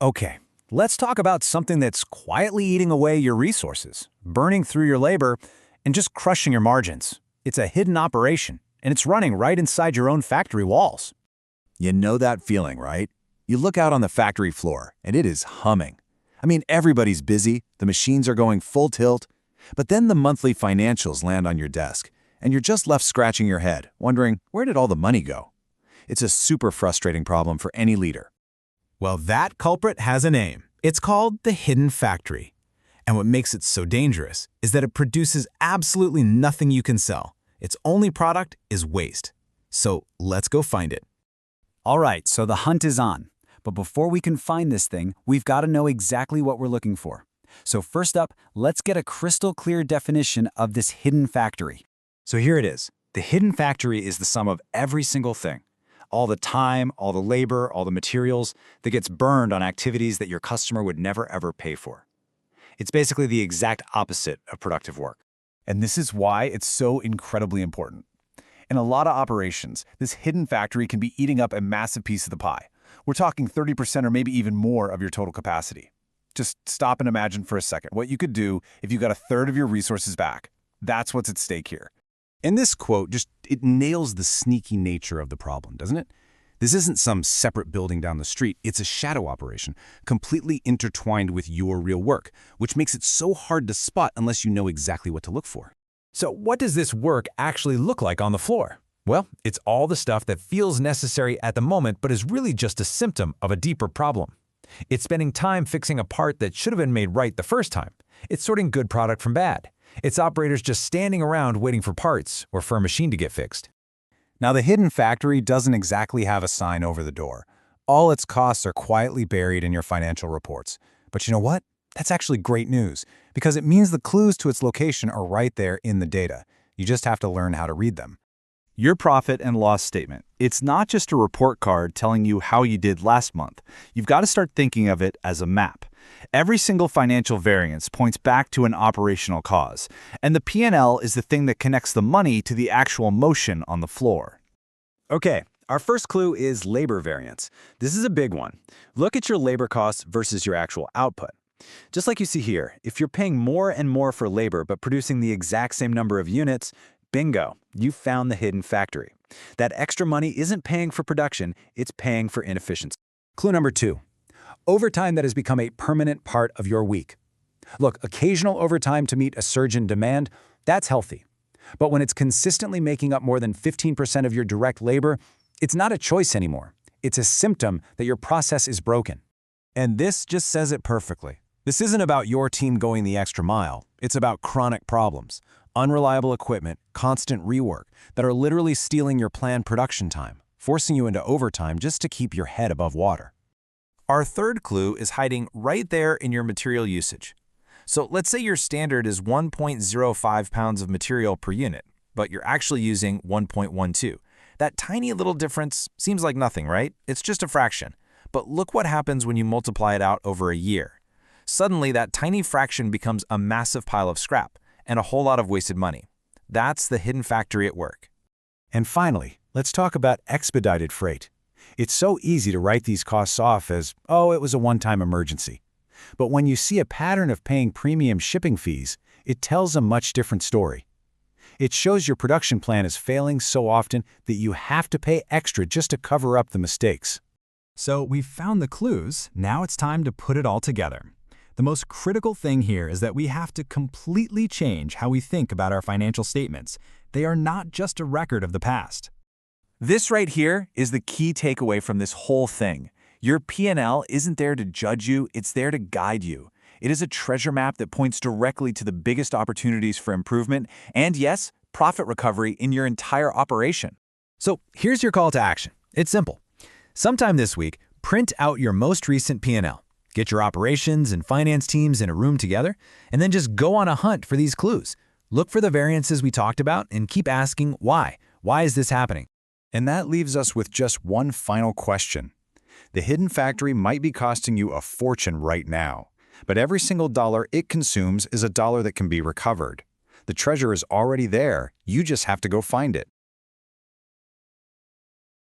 Okay, let's talk about something that's quietly eating away your resources, burning through your labor, and just crushing your margins. It's a hidden operation, and it's running right inside your own factory walls. You know that feeling, right? You look out on the factory floor, and it is humming. I mean, everybody's busy, the machines are going full tilt, but then the monthly financials land on your desk, and you're just left scratching your head, wondering, where did all the money go? It's a super frustrating problem for any leader. Well, that culprit has a name. It's called the hidden factory. And what makes it so dangerous is that it produces absolutely nothing you can sell. Its only product is waste. So let's go find it. All right, so the hunt is on. But before we can find this thing, we've got to know exactly what we're looking for. So first up, let's get a crystal clear definition of this hidden factory. So here it is. The hidden factory is the sum of every single thing. All the time, all the labor, all the materials that gets burned on activities that your customer would never ever pay for. It's basically the exact opposite of productive work. And this is why it's so incredibly important. In a lot of operations, this hidden factory can be eating up a massive piece of the pie. We're talking 30% or maybe even more of your total capacity. Just stop and imagine for a second what you could do if you got a third of your resources back. That's what's at stake here. And this quote it nails the sneaky nature of the problem, doesn't it? This isn't some separate building down the street. It's a shadow operation, completely intertwined with your real work, which makes it so hard to spot unless you know exactly what to look for. So what does this work actually look like on the floor? Well, it's all the stuff that feels necessary at the moment but is really just a symptom of a deeper problem. It's spending time fixing a part that should have been made right the first time. It's sorting good product from bad. It's operators just standing around waiting for parts or for a machine to get fixed. Now, the hidden factory doesn't exactly have a sign over the door. All its costs are quietly buried in your financial reports. But you know what? That's actually great news, because it means the clues to its location are right there in the data. You just have to learn how to read them. Your profit and loss statement. It's not just a report card telling you how you did last month. You've got to start thinking of it as a map. Every single financial variance points back to an operational cause, and the P&L is the thing that connects the money to the actual motion on the floor. Okay, our first clue is labor variance. This is a big one. Look at your labor costs versus your actual output. Just like you see here, if you're paying more and more for labor but producing the exact same number of units, bingo, you found the hidden factory. That extra money isn't paying for production, it's paying for inefficiency. Clue number 2. Overtime that has become a permanent part of your week. Look, occasional overtime to meet a surge in demand, that's healthy. But when it's consistently making up more than 15% of your direct labor, it's not a choice anymore. It's a symptom that your process is broken. And this just says it perfectly. This isn't about your team going the extra mile. It's about chronic problems, unreliable equipment, constant rework that are literally stealing your planned production time, forcing you into overtime just to keep your head above water. Our third clue is hiding right there in your material usage. So let's say your standard is 1.05 pounds of material per unit, but you're actually using 1.12. That tiny little difference seems like nothing, right? It's just a fraction. But look what happens when you multiply it out over a year. Suddenly, that tiny fraction becomes a massive pile of scrap and a whole lot of wasted money. That's the hidden factory at work. And finally, let's talk about expedited freight. It's so easy to write these costs off as, oh, it was a one-time emergency. But when you see a pattern of paying premium shipping fees, it tells a much different story. It shows your production plan is failing so often that you have to pay extra just to cover up the mistakes. So we've found the clues, now it's time to put it all together. The most critical thing here is that we have to completely change how we think about our financial statements. They are not just a record of the past. This right here is the key takeaway from this whole thing. Your P&L isn't there to judge you, it's there to guide you. It is a treasure map that points directly to the biggest opportunities for improvement and, yes, profit recovery in your entire operation. So here's your call to action. It's simple. Sometime this week, print out your most recent P&L. Get your operations and finance teams in a room together, and then just go on a hunt for these clues. Look for the variances we talked about and keep asking why. Why is this happening? And that leaves us with just one final question. The hidden factory might be costing you a fortune right now, but every single dollar it consumes is a dollar that can be recovered. The treasure is already there, you just have to go find it.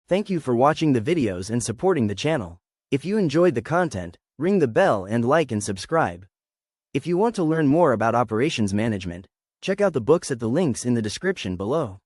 Thank you for watching the videos and supporting the channel. If you enjoyed the content, Ring the bell and like and subscribe. If you want to learn more about operations management, check out the books at the links in the description below.